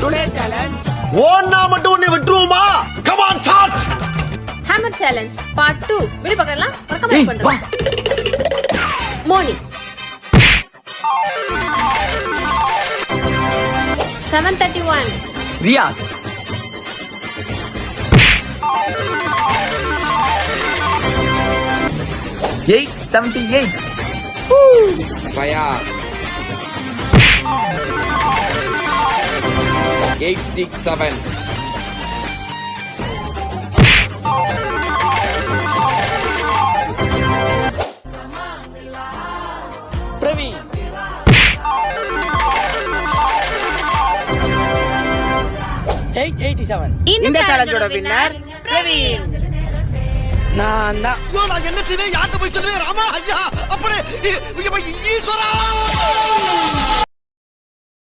Today challenge ஓன்னா மட்டும் உன்னை விட்டுருவோமா? Come on start. Hammer challenge part 2 video பார்க்கலாம். ரெக்கமெண்ட் பண்றேன். மோனி 731 ரியாஸ் 878 Fayaz 867 Praveen 887 இந்த சேலஞ்சோட வின்னர் பிரவீன். நான் தான். நான் என்ன செய்வேன்? யார்கிட்ட போய் சொல்லுவேன்? ராமா ஐயா, அப்புறம் ஈஸ்வரா.